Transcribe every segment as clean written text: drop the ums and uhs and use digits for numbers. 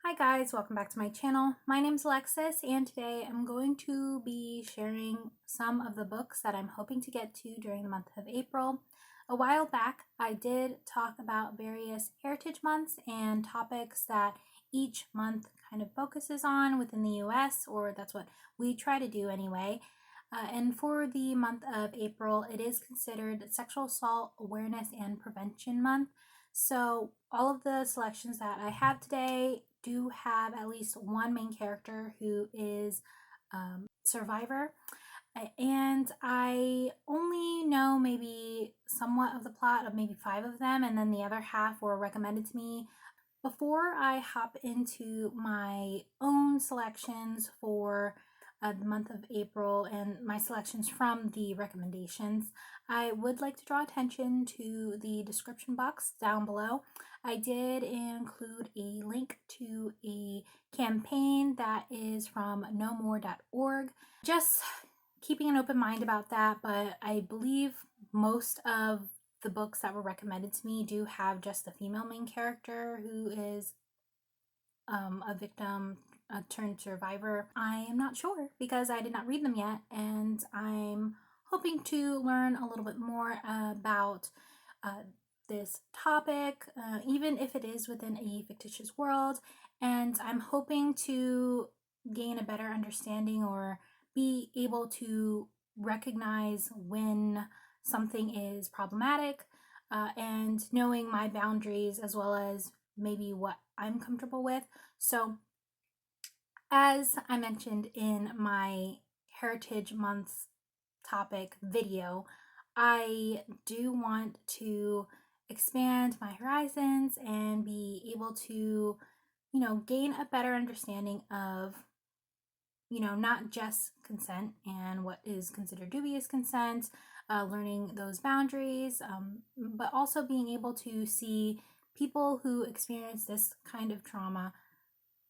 Hi guys, welcome back to my channel. My name is Alexis and today I'm going to be sharing some of the books that I'm hoping to get to during the month of April. A while back I did talk about various heritage months and topics that each month kind of focuses on within the US, or that's what we try to do anyway. And for the month of April, it is considered Sexual Assault Awareness and Prevention Month. So all of the selections that I have today do have at least one main character who is survivor, and I only know maybe somewhat of the plot of maybe 5 of them, and then the other half were recommended to me. Before I hop into my own selections for the month of April and my selections from the recommendations, I would like to draw attention to the description box down below. I did include a link to a campaign that is from nomore.org. Just keeping an open mind about that, but I believe most of the books that were recommended to me do have just the female main character who is a victim turned survivor. I am not sure because I did not read them yet, and I'm hoping to learn a little bit more about this topic, even if it is within a fictitious world, and I'm hoping to gain a better understanding or be able to recognize when something is problematic, and knowing my boundaries as well as maybe what I'm comfortable with. So, as I mentioned in my Heritage Months topic video, I do want to expand my horizons and be able to, gain a better understanding of, not just consent and what is considered dubious consent, learning those boundaries, but also being able to see people who experience this kind of trauma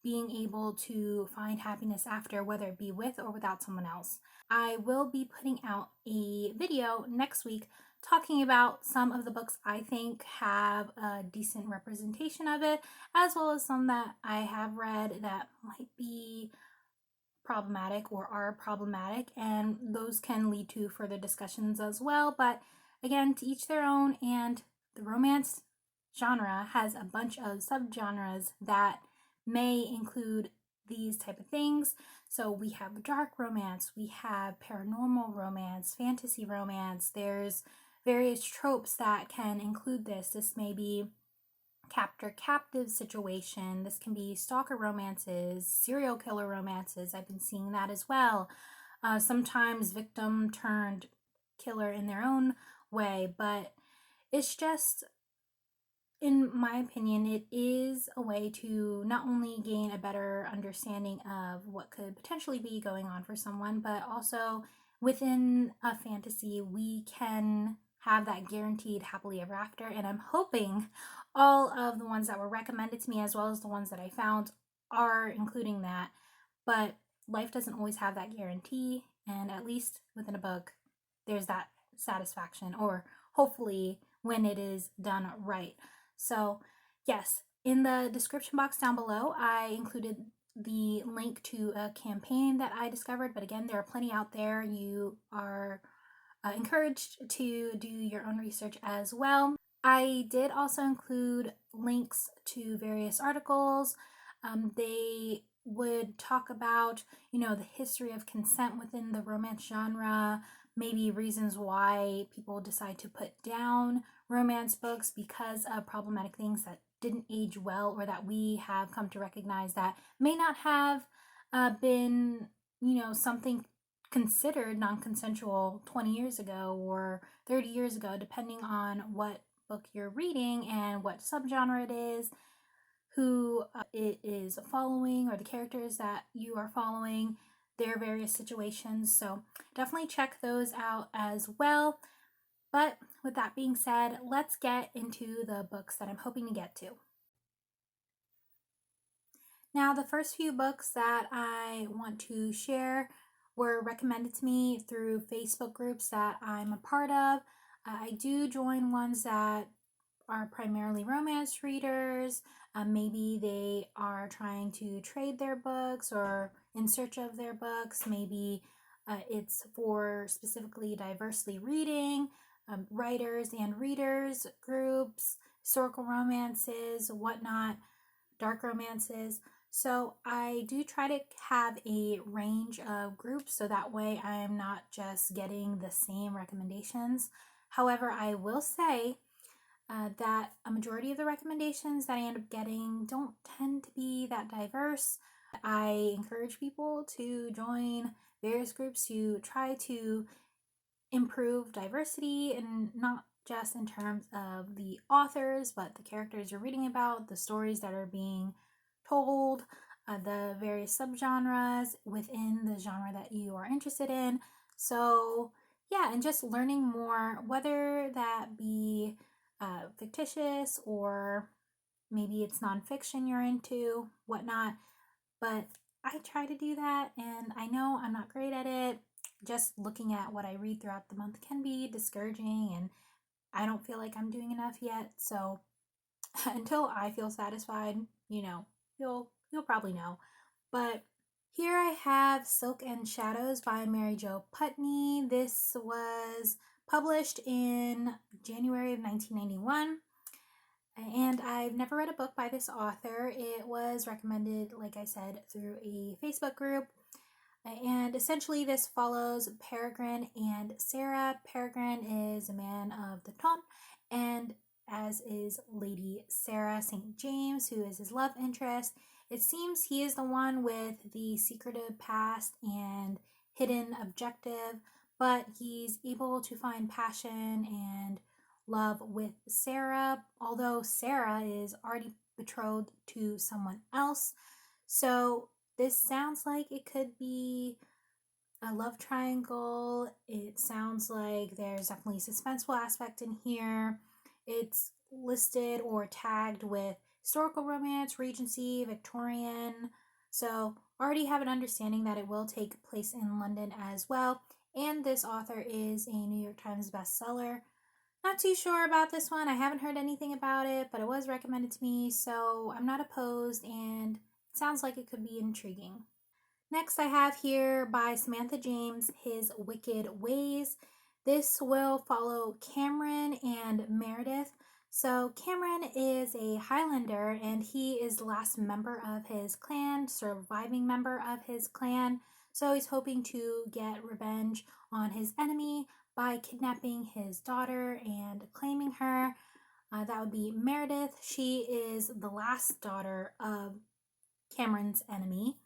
being able to find happiness after, whether it be with or without someone else. I will be putting out a video next week talking about some of the books I think have a decent representation of it, as well as some that I have read that might be problematic or are problematic, and those can lead to further discussions as well. But again, to each their own, and the romance genre has a bunch of subgenres that may include these type of things. So we have dark romance, we have paranormal romance, fantasy romance. There's various tropes that can include this. This may be captor captive situation. This can be stalker romances, serial killer romances. I've been seeing that as well. Sometimes victim turned killer in their own way, but it's just, in my opinion, it is a way to not only gain a better understanding of what could potentially be going on for someone, but also within a fantasy, we can have that guaranteed happily ever after. And I'm hoping all of the ones that were recommended to me, as well as the ones that I found, are including that. But life doesn't always have that guarantee, and at least within a book, there's that satisfaction, or hopefully when it is done right. So, yes, in the description box down below, I included the link to a campaign that I discovered, but again, there are plenty out there. You are encouraged to do your own research as well. I did also include links to various articles. They would talk about, the history of consent within the romance genre, maybe reasons why people decide to put down romance books because of problematic things that didn't age well, or that we have come to recognize that may not have been, something considered non-consensual 20 years ago or 30 years ago, depending on what book you're reading and what subgenre it is, who it is following, or the characters that you are following, their various situations. So definitely check those out as well. But with that being said, let's get into the books that I'm hoping to get to. Now, the first few books that I want to share were recommended to me through Facebook groups that I'm a part of. I do join ones that are primarily romance readers. Maybe they are trying to trade their books or in search of their books. Maybe it's for specifically diversely reading, writers and readers groups, historical romances, whatnot, dark romances. So I do try to have a range of groups so that way I'm not just getting the same recommendations. However, I will say that a majority of the recommendations that I end up getting don't tend to be that diverse. I encourage people to join various groups to try to improve diversity, and not just in terms of the authors, but the characters you're reading about, the stories that are being told, the various subgenres within the genre that you are interested in. So, yeah, and just learning more, whether that be fictitious or maybe it's nonfiction you're into, whatnot. But I try to do that, and I know I'm not great at it. Just looking at what I read throughout the month can be discouraging, and I don't feel like I'm doing enough yet. So until I feel satisfied, you'll probably know. But here I have Silk and Shadows by Mary Jo Putney. This was published in January of 1991. And I've never read a book by this author. It was recommended, like I said, through a Facebook group. And essentially, this follows Peregrine and Sarah. Peregrine is a man of the ton, and as is Lady Sarah St. James, who is his love interest. It seems he is the one with the secretive past and hidden objective, but he's able to find passion and love with Sarah, although Sarah is already betrothed to someone else. So this sounds like it could be a love triangle. It sounds like there's definitely a suspenseful aspect in here. It's listed or tagged with historical romance, Regency, Victorian. So already have an understanding that it will take place in London as well. And this author is a New York Times bestseller. Not too sure about this one. I haven't heard anything about it, but it was recommended to me, so I'm not opposed, and it sounds like it could be intriguing. Next, I have here by Samantha James, His Wicked Ways. This will follow Cameron and Meredith. So, Cameron is a Highlander, and he is the last member of his clan, surviving member of his clan. So, he's hoping to get revenge on his enemy by kidnapping his daughter and claiming her. That would be Meredith. She is the last daughter of Cameron's enemy,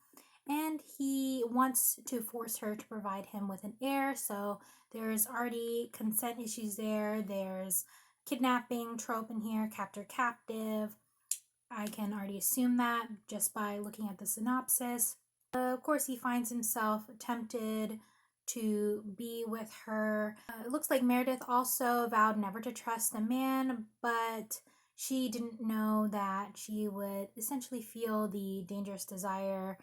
and he wants to force her to provide him with an heir. So there's already consent issues there. There's kidnapping trope in here, captor captive. I can already assume that just by looking at the synopsis. Of course, he finds himself tempted to be with her. It looks like Meredith also vowed never to trust a man, but she didn't know that she would essentially feel the dangerous desire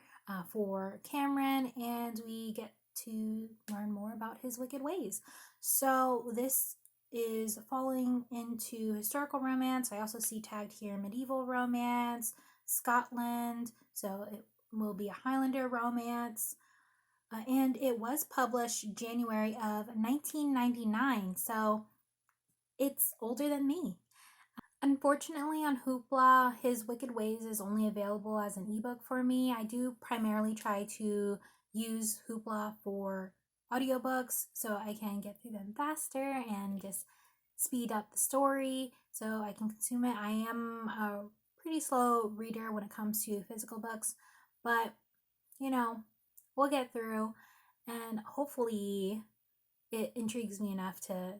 for Cameron, and we get to learn more about his wicked ways. So this is falling into historical romance. I also see tagged here medieval romance, Scotland, so it will be a Highlander romance. And it was published January of 1999, so it's older than me. Unfortunately, on Hoopla, His Wicked Ways is only available as an ebook for me. I do primarily try to use Hoopla for audiobooks so I can get through them faster and just speed up the story so I can consume it. I am a pretty slow reader when it comes to physical books, but we'll get through, and hopefully it intrigues me enough to,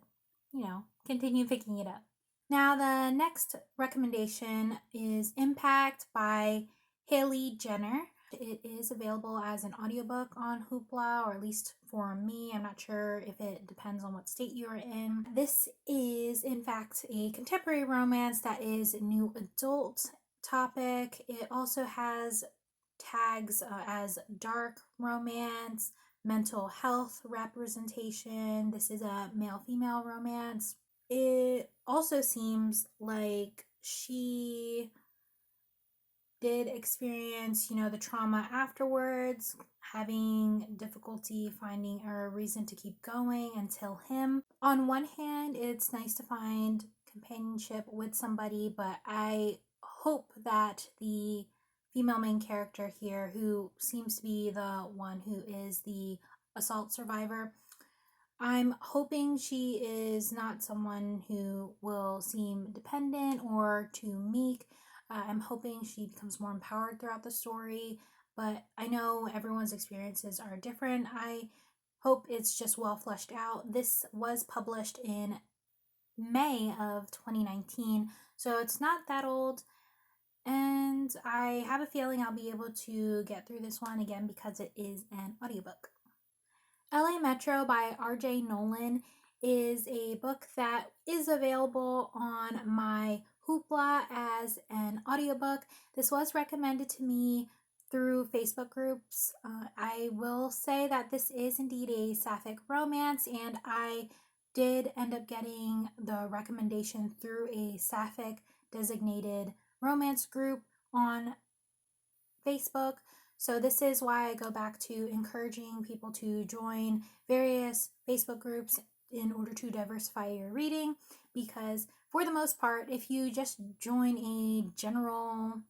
continue picking it up. Now, the next recommendation is Impact by Haley Jenner. It is available as an audiobook on Hoopla, or at least for me. I'm not sure if it depends on what state you're in. This is, in fact, a contemporary romance that is a new adult topic. It also has tags as dark romance, mental health representation. This is a male-female romance. it also seems like she did experience, the trauma afterwards, having difficulty finding a reason to keep going until him. On one hand, it's nice to find companionship with somebody, but I hope that the female main character here, who seems to be the one who is the assault survivor, I'm hoping she is not someone who will seem dependent or too meek. I'm hoping she becomes more empowered throughout the story, but I know everyone's experiences are different. I hope it's just well fleshed out. This was published in May of 2019, so it's not that old. And I have a feeling I'll be able to get through this one again because it is an audiobook. LA Metro by RJ Nolan is a book that is available on my Hoopla as an audiobook. This was recommended to me through Facebook groups. I will say that this is indeed a sapphic romance, and I did end up getting the recommendation through a sapphic designated romance group on Facebook. So, this is why I go back to encouraging people to join various Facebook groups in order to diversify your reading. Because, for the most part, if you just join a general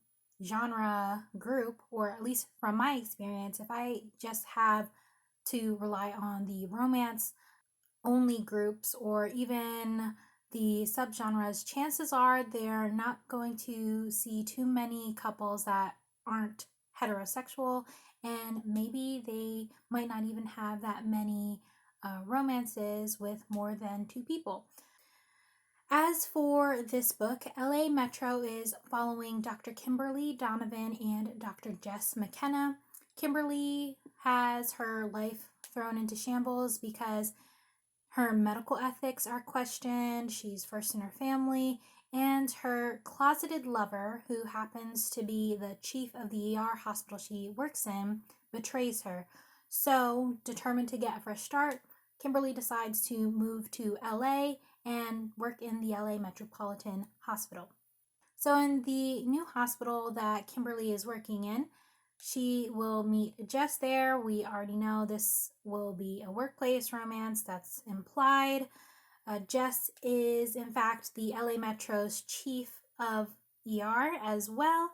genre group, or at least from my experience, if I just have to rely on the romance only groups or even the subgenres, chances are they're not going to see too many couples that aren't heterosexual, and maybe they might not even have that many romances with more than two people. As for this book, LA Metro is following Dr. Kimberly Donovan and Dr. Jess McKenna. Kimberly has her life thrown into shambles because her medical ethics are questioned, she's first in her family, and her closeted lover, who happens to be the chief of the ER hospital she works in, betrays her. So, determined to get a fresh start, Kimberly decides to move to LA and work in the LA Metropolitan Hospital. So, in the new hospital that Kimberly is working in, she will meet Jess there. We already know this will be a workplace romance, that's implied. Jess is, in fact, the LA Metro's chief of ER as well,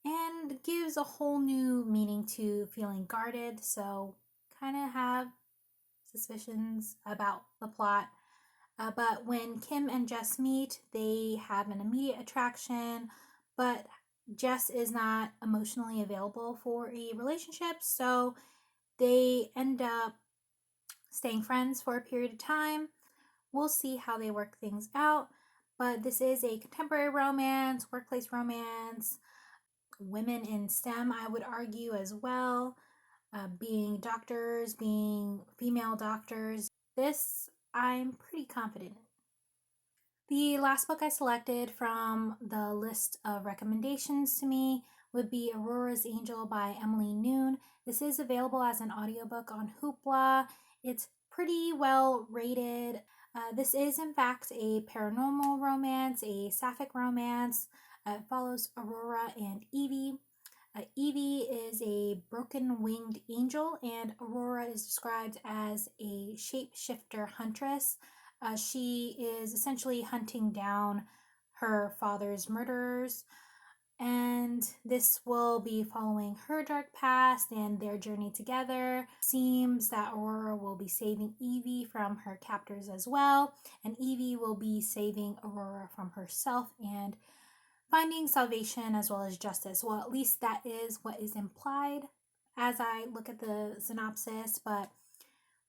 and gives a whole new meaning to feeling guarded. So, kind of have suspicions about the plot. But when Kim and Jess meet, they have an immediate attraction, but Jess is not emotionally available for a relationship, so they end up staying friends for a period of time. We'll see how they work things out, but this is a contemporary romance, workplace romance, women in STEM, I would argue, as well, being doctors, being female doctors. This I'm pretty confident in. The last book I selected from the list of recommendations to me would be Aurora's Angel by Emily Noon. This is available as an audiobook on Hoopla. It's pretty well rated. This is, in fact, a paranormal romance, a sapphic romance. It follows Aurora and Evie. Evie is a broken winged angel, and Aurora is described as a shapeshifter huntress. She is essentially hunting down her father's murderers, and this will be following her dark past and their journey together. Seems that Aurora will be saving Evie from her captors as well, and Evie will be saving Aurora from herself and finding salvation as well as justice. Well, at least that is what is implied as I look at the synopsis, but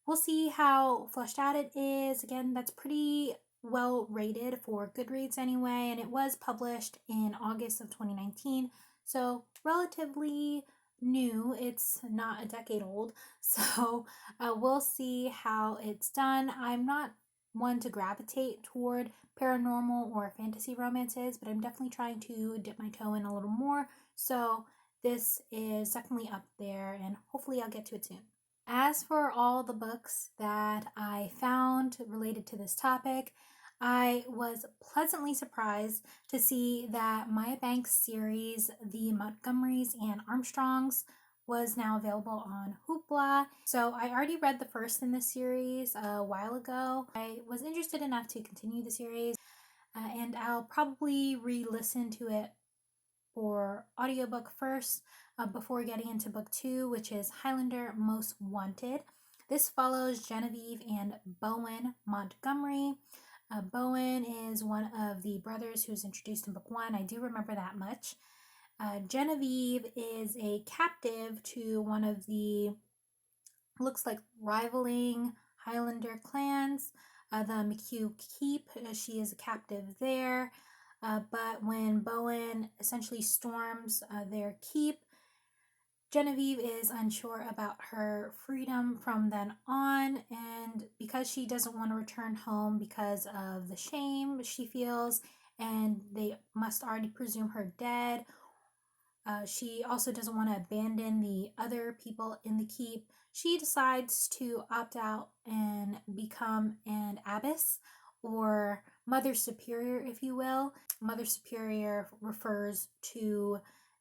we'll see how fleshed out it is. Again, that's pretty well rated for Goodreads anyway, and it was published in August of 2019, so relatively new. It's not a decade old, so we'll see how it's done. I'm not one to gravitate toward paranormal or fantasy romances, but I'm definitely trying to dip my toe in a little more, so this is definitely up there, and hopefully I'll get to it soon. As for all the books that I found related to this topic, I was pleasantly surprised to see that Maya Banks' series, The Montgomerys and Armstrongs, was now available on Hoopla. So I already read the first in the series a while ago. I was interested enough to continue the series, and I'll probably re-listen to it for audiobook first before getting into book 2, which is Highlander Most Wanted. This follows Genevieve and Bowen Montgomery. Bowen is one of the brothers who's introduced in book 1. I do remember that much. Genevieve is a captive to one of the, looks like, rivaling Highlander clans, the McHugh Keep. She is a captive there. But when Bowen essentially storms their keep, Genevieve is unsure about her freedom from then on, and because she doesn't want to return home because of the shame she feels, and they must already presume her dead, she also doesn't want to abandon the other people in the keep. She decides to opt out and become an abbess, or Mother Superior, if you will. Mother Superior refers to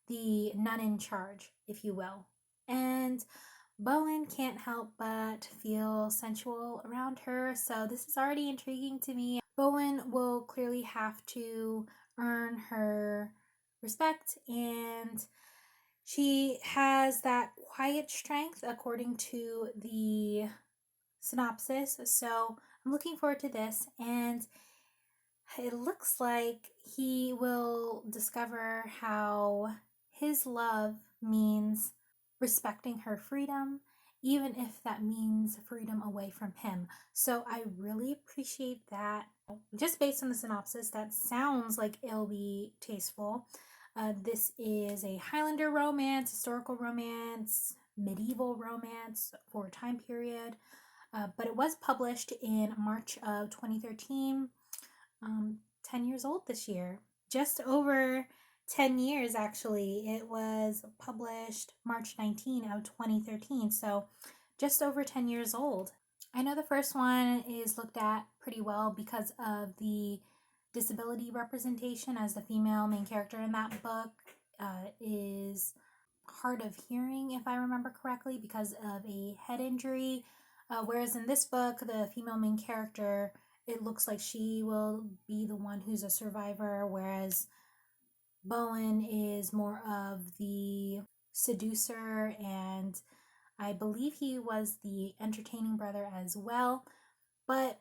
the nun in charge, if you will. And Bowen can't help but feel sensual around her, so this is already intriguing to me. Bowen will clearly have to earn her respect, and she has that quiet strength according to the synopsis. So I'm looking forward to this, and it looks like he will discover how his love means respecting her freedom, even if that means freedom away from him. So I really appreciate that. Just based on the synopsis, that sounds like it'll be tasteful. This is a Highlander romance, historical romance, medieval romance for a time period, but it was published in March of 2013. 10 years old this year. Just over 10 years, actually. It was published March 19 of 2013, so just over 10 years old. I know the first one is looked at pretty well because of the disability representation, as the female main character in that book is hard of hearing, if I remember correctly, because of a head injury. Whereas in this book, the female main character, it looks like she will be the one who's a survivor, whereas Bowen is more of the seducer, and I believe he was the entertaining brother as well. But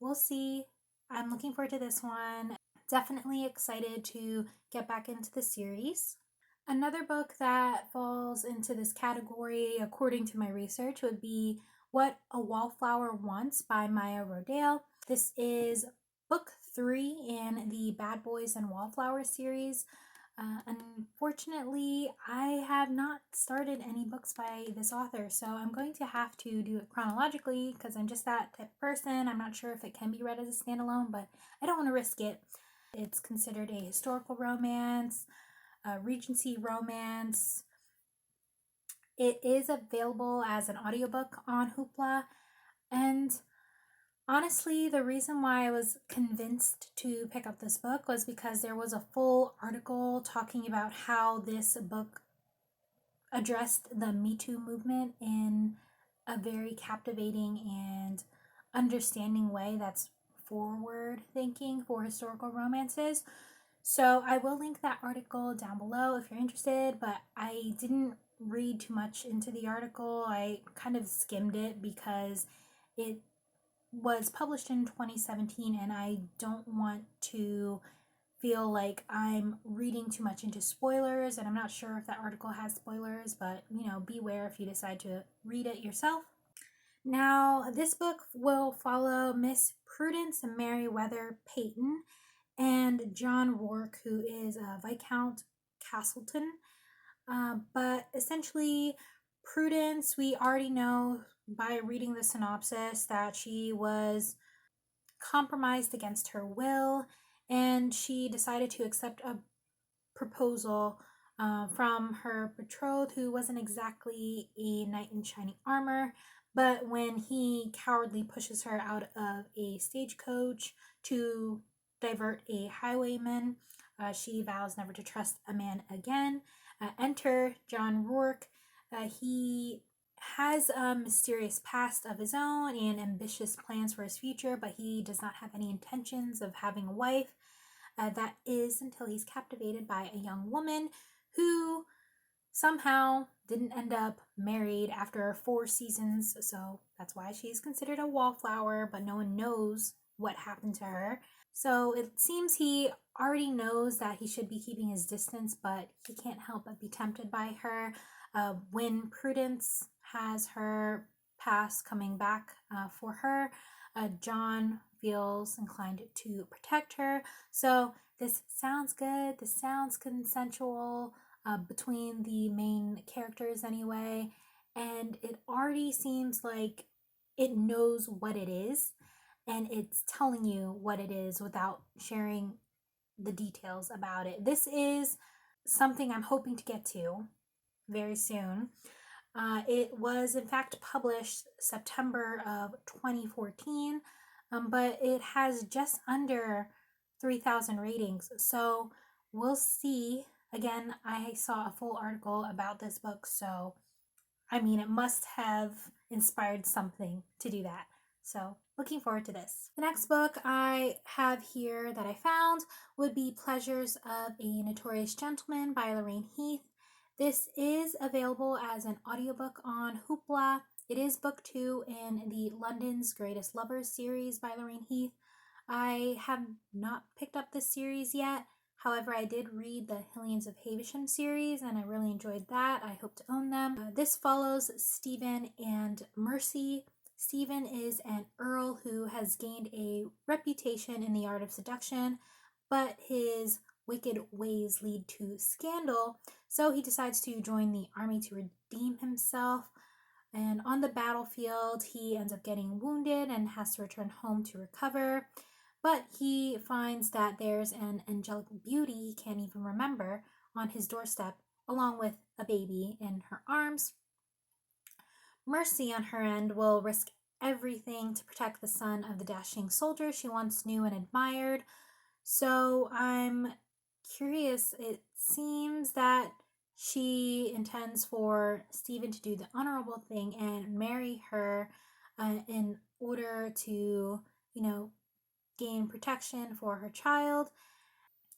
we'll see. I'm looking forward to this one. Definitely excited to get back into the series. Another book that falls into this category, according to my research, would be What a Wallflower Wants by Maya Rodale. This is book 3 in the Bad Boys and Wallflower series. Unfortunately, I have not started any books by this author, so I'm going to have to do it chronologically because I'm just that type of person. I'm not sure if it can be read as a standalone, but I don't want to risk it. It's considered a historical romance, a Regency romance. It is available as an audiobook on Hoopla, and honestly, the reason why I was convinced to pick up this book was because there was a full article talking about how this book addressed the Me Too movement in a very captivating and understanding way that's forward thinking for historical romances. So I will link that article down below if you're interested, but I didn't read too much into the article. I kind of skimmed it because it was published in 2017, and I don't want to feel like I'm reading too much into spoilers, and I'm not sure if that article has spoilers, but beware if you decide to read it yourself. Now, this book will follow Miss Prudence Merriweather Peyton and John Rourke, who is Viscount Castleton. But essentially, Prudence, we already know by reading the synopsis that she was compromised against her will, and she decided to accept a proposal from her betrothed, who wasn't exactly a knight in shining armor, But when he cowardly pushes her out of a stagecoach to divert a highwayman, she vows never to trust a man again. Enter John Rourke. He has a mysterious past of his own and ambitious plans for his future, but he does not have any intentions of having a wife. That is until he's captivated by a young woman who somehow didn't end up married after 4 seasons, so that's why she's considered a wallflower, but no one knows what happened to her. So it seems he already knows that he should be keeping his distance, but he can't help but be tempted by her. When Prudence has her past coming back for her, John feels inclined to protect her. So this sounds good. This sounds consensual between the main characters, anyway. And it already seems like it knows what it is, and it's telling you what it is without sharing the details about it. This is something I'm hoping to get to very soon. It was, in fact, published September of 2014, but it has just under 3,000 ratings. So we'll see. Again, I saw a full article about this book, so I mean, it must have inspired something to do that. So, looking forward to this. The next book I have here that I found would be Pleasures of a Notorious Gentleman by Lorraine Heath. This is available as an audiobook on Hoopla. It is book 2 in the London's Greatest Lovers series by Lorraine Heath. I have not picked up this series yet. However, I did read the Hillians of Havisham series and I really enjoyed that. I hope to own them. This follows Stephen and Mercy. Stephen is an earl who has gained a reputation in the art of seduction, but his wicked ways lead to scandal, so he decides to join the army to redeem himself. And on the battlefield, he ends up getting wounded and has to return home to recover. But he finds that there's an angelic beauty he can't even remember on his doorstep, along with a baby in her arms. Mercy, on her end, will risk everything to protect the son of the dashing soldier she once knew and admired. So I'm curious. It seems that she intends for Stephen to do the honorable thing and marry her in order to, gain protection for her child.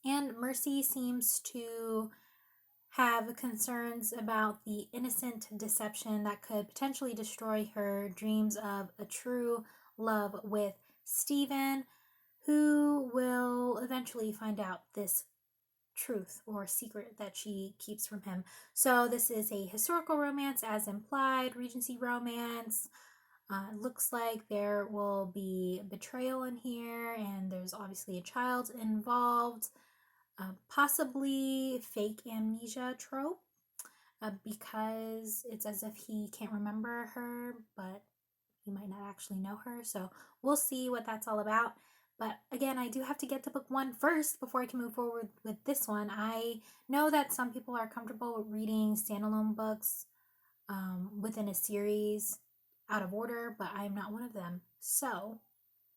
And Mercy seems to have concerns about the innocent deception that could potentially destroy her dreams of a true love with Stephen, who will eventually find out this truth or secret that she keeps from him. So this is a historical romance as implied, Regency romance. It looks like there will be betrayal in here, and there's obviously a child involved, possibly fake amnesia trope, because it's as if he can't remember her, but he might not actually know her. So we'll see what that's all about. But again, I do have to get to book 1 first before I can move forward with this one. I know that some people are comfortable reading standalone books within a series out of order, but I'm not one of them. So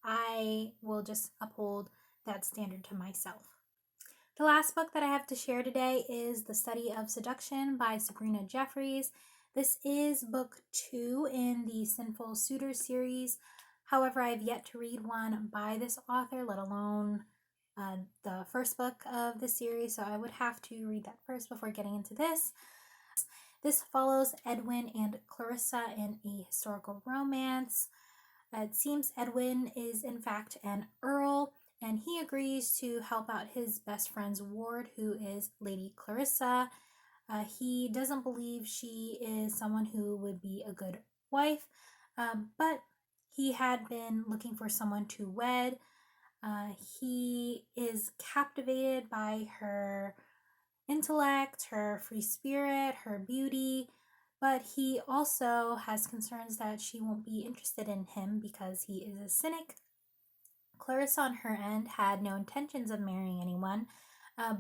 I will just uphold that standard to myself. The last book that I have to share today is The Study of Seduction by Sabrina Jeffries. This is book 2 in the Sinful Suitor series. However, I have yet to read one by this author, let alone the first book of the series, so I would have to read that first before getting into this. This follows Edwin and Clarissa in a historical romance. It seems Edwin is in fact an earl, and he agrees to help out his best friend's ward, who is Lady Clarissa. He doesn't believe she is someone who would be a good wife, but he had been looking for someone to wed. He is captivated by her intellect, her free spirit, her beauty, but he also has concerns that she won't be interested in him because he is a cynic. Clarissa, on her end, had no intentions of marrying anyone,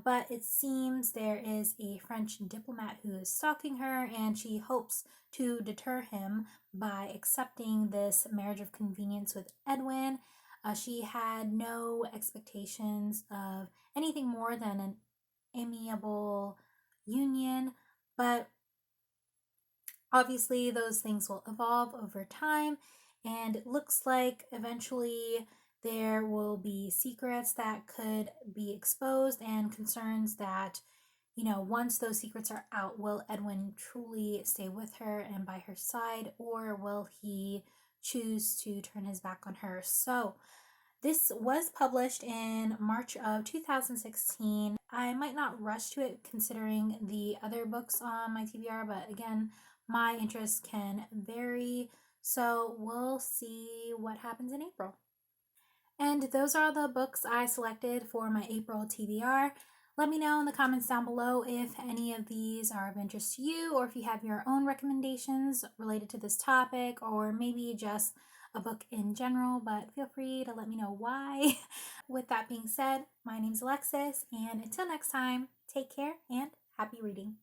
but it seems there is a French diplomat who is stalking her, and she hopes to deter him by accepting this marriage of convenience with Edwin. She had no expectations of anything more than an amiable union, but obviously those things will evolve over time, and it looks like eventually there will be secrets that could be exposed and concerns that, once those secrets are out, will Edwin truly stay with her and by her side, or will he choose to turn his back on her? So, this was published in March of 2016. I might not rush to it considering the other books on my TBR, but again, my interests can vary. So we'll see what happens in April. And those are the books I selected for my April TBR. Let me know in the comments down below if any of these are of interest to you, or if you have your own recommendations related to this topic, or maybe just a book in general, but feel free to let me know why. With that being said, my name's Alexis, and until next time, take care and happy reading.